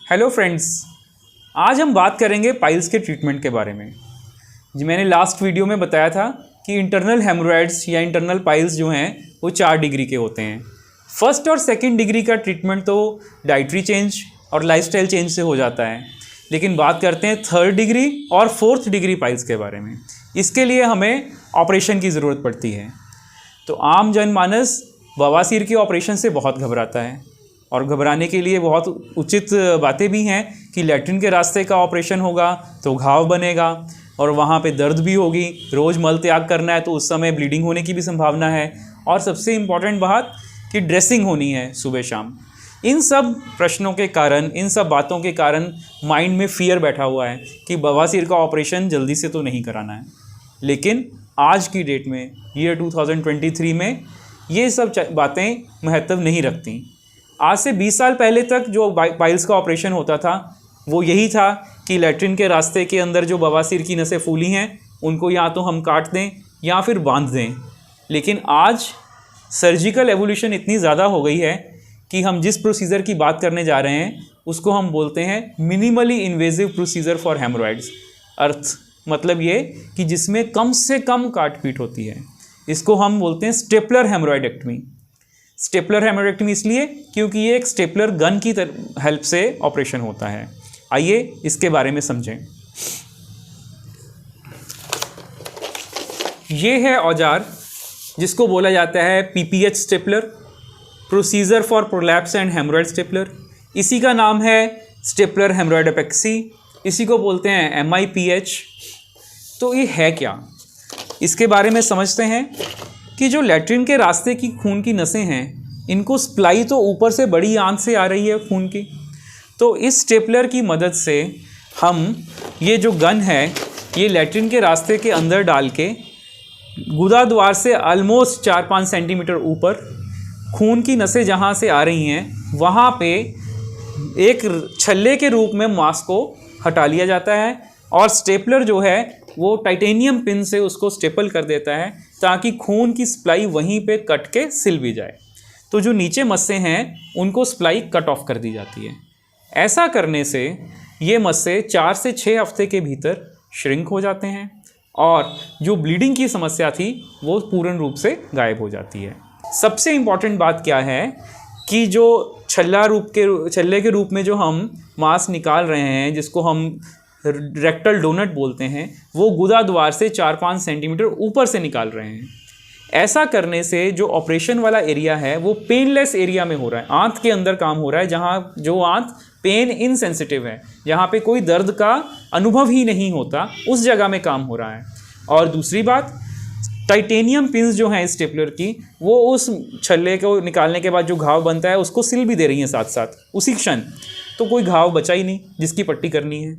Hello friends, आज हम बात करेंगे पाइल्स के ट्रीटमेंट के बारे में। जी, मैंने लास्ट वीडियो में बताया था कि इंटरनल हेमोरॉइड्स या इंटरनल पाइल्स जो हैं वो 4 डिग्री के होते हैं। फर्स्ट और सेकंड डिग्री का ट्रीटमेंट तो डाइटरी चेंज और लाइफस्टाइल चेंज से हो जाता है, लेकिन बात करते हैं थर्ड डिग्री और फोर्थ डिग्री पाइल्स के बारे में। इसके लिए हमें ऑपरेशन की ज़रूरत पड़ती है। तो आम जनमानस बवासीर के ऑपरेशन से बहुत घबराता है और घबराने के लिए बहुत उचित बातें भी हैं कि लैट्रिन के रास्ते का ऑपरेशन होगा तो घाव बनेगा और वहाँ पे दर्द भी होगी, रोज़ मल त्याग करना है तो उस समय ब्लीडिंग होने की भी संभावना है, और सबसे इम्पॉर्टेंट बात कि ड्रेसिंग होनी है सुबह शाम। इन सब प्रश्नों के कारण, इन सब बातों के कारण माइंड में फियर बैठा हुआ है कि बवासीर का ऑपरेशन जल्दी से तो नहीं कराना है। लेकिन आज की डेट में, ईयर 2023 में, ये सब बातें महत्व नहीं रखती। आज से 20 साल पहले तक जो पाइल्स का ऑपरेशन होता था वो यही था कि लैट्रिन के रास्ते के अंदर जो बवासीर की नसें फूली हैं उनको या तो हम काट दें या फिर बांध दें। लेकिन आज सर्जिकल एवोल्यूशन इतनी ज़्यादा हो गई है कि हम जिस प्रोसीजर की बात करने जा रहे हैं उसको हम बोलते हैं minimally invasive procedure for haemorrhoids. अर्थ मतलब ये कि जिसमें कम से कम काट पीट होती है। इसको हम बोलते हैं स्टेपलर हेमोरॉइडेक्टमी। स्टेपलर हेमोरॉइडेक्टमी इसलिए क्योंकि ये एक स्टेपलर गन की हेल्प से ऑपरेशन होता है। आइए इसके बारे में समझें। ये है औजार जिसको बोला जाता है PPH stapler, procedure for prolapse and haemorrhoid stapler. इसी का नाम है स्टेपलर हेमोरॉइड एपेक्सी, इसी को बोलते हैं एमआईपीएच। तो ये है क्या, इसके बारे में समझते हैं कि जो लैट्रिन के रास्ते की खून की नसें हैं इनको सप्लाई तो ऊपर से बड़ी आंत से आ रही है खून की। तो इस स्टेपलर की मदद से हम ये जो गन है ये लैट्रिन के रास्ते के अंदर डाल के गुदा द्वार से ऑलमोस्ट 4-5 सेंटीमीटर ऊपर खून की नसें जहाँ से आ रही हैं वहाँ पे एक छल्ले के रूप में मांस को हटा लिया जाता है और स्टेपलर जो है वो टाइटेनियम पिन से उसको स्टेपल कर देता है ताकि खून की सप्लाई वहीं पे कट के सिल भी जाए। तो जो नीचे मस्सें हैं उनको सप्लाई कट ऑफ कर दी जाती है। ऐसा करने से ये मस्से 4 से 6 हफ्ते के भीतर श्रिंक हो जाते हैं और जो ब्लीडिंग की समस्या थी वो पूर्ण रूप से गायब हो जाती है। सबसे इम्पॉर्टेंट बात क्या है कि जो छल्ले के रूप में जो हम मांस निकाल रहे हैं जिसको हम रेक्टल डोनट बोलते हैं वो गुदा द्वार से 4-5 सेंटीमीटर ऊपर से निकाल रहे हैं। ऐसा करने से जो ऑपरेशन वाला एरिया है वो पेनलेस एरिया में हो रहा है, आंत के अंदर काम हो रहा है, जहाँ जो आंत पेन इनसेंसिटिव है, जहाँ पे कोई दर्द का अनुभव ही नहीं होता, उस जगह में काम हो रहा है। और दूसरी बात, टाइटेनियम पिन्स जो हैं स्टेपलर की वो उस छल्ले को निकालने के बाद जो घाव बनता है उसको सिल भी दे रही हैं साथ साथ उसी क्षण। तो कोई घाव बचा ही नहीं जिसकी पट्टी करनी है।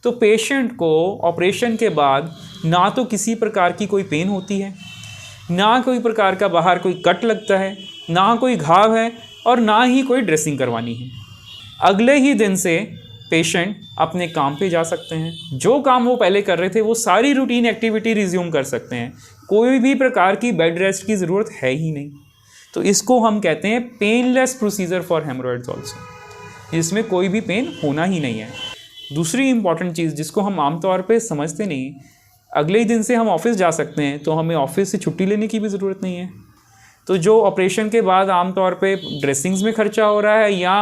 तो पेशेंट को ऑपरेशन के बाद ना तो किसी प्रकार की कोई पेन होती है, ना कोई प्रकार का बाहर कोई कट लगता है, ना कोई घाव है और ना ही कोई ड्रेसिंग करवानी है। अगले ही दिन से पेशेंट अपने काम पे जा सकते हैं। जो काम वो पहले कर रहे थे वो सारी रूटीन एक्टिविटी रिज्यूम कर सकते हैं। कोई भी प्रकार की बेड रेस्ट की ज़रूरत है ही नहीं। तो इसको हम कहते हैं painless procedure for hemorrhoids also, जिसमें कोई भी पेन होना ही नहीं है। दूसरी इंपॉर्टेंट चीज़ जिसको हम आमतौर पे समझते नहीं, अगले ही दिन से हम ऑफिस जा सकते हैं, तो हमें ऑफिस से छुट्टी लेने की भी ज़रूरत नहीं है। तो जो ऑपरेशन के बाद आमतौर पे ड्रेसिंग्स में खर्चा हो रहा है या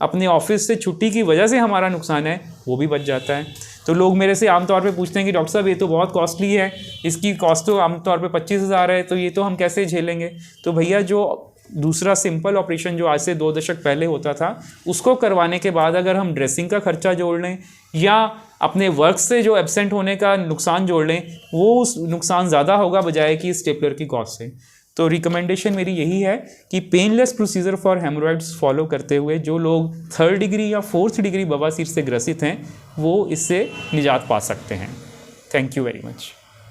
अपने ऑफिस से छुट्टी की वजह से हमारा नुकसान है वो भी बच जाता है। तो लोग मेरे से आमतौर पे पूछते हैं कि डॉक्टर साहब ये तो बहुत कॉस्टली है, इसकी कॉस्ट तो आमतौर पे 25,000 है, तो ये तो हम कैसे झेलेंगे। तो भैया जो दूसरा सिंपल ऑपरेशन जो आज से 2 दशक पहले होता था उसको करवाने के बाद अगर हम ड्रेसिंग का खर्चा जोड़ लें या अपने वर्क से जो एब्सेंट होने का नुकसान जोड़ लें, वो उस नुकसान ज़्यादा होगा बजाय कि स्टेपलर की कॉस्ट से। तो रिकमेंडेशन मेरी यही है कि painless procedure for hemorrhoids follow करते हुए जो लोग 3rd डिग्री या 4th डिग्री बवासीर से ग्रसित हैं वो इससे निजात पा सकते हैं। Thank you very much.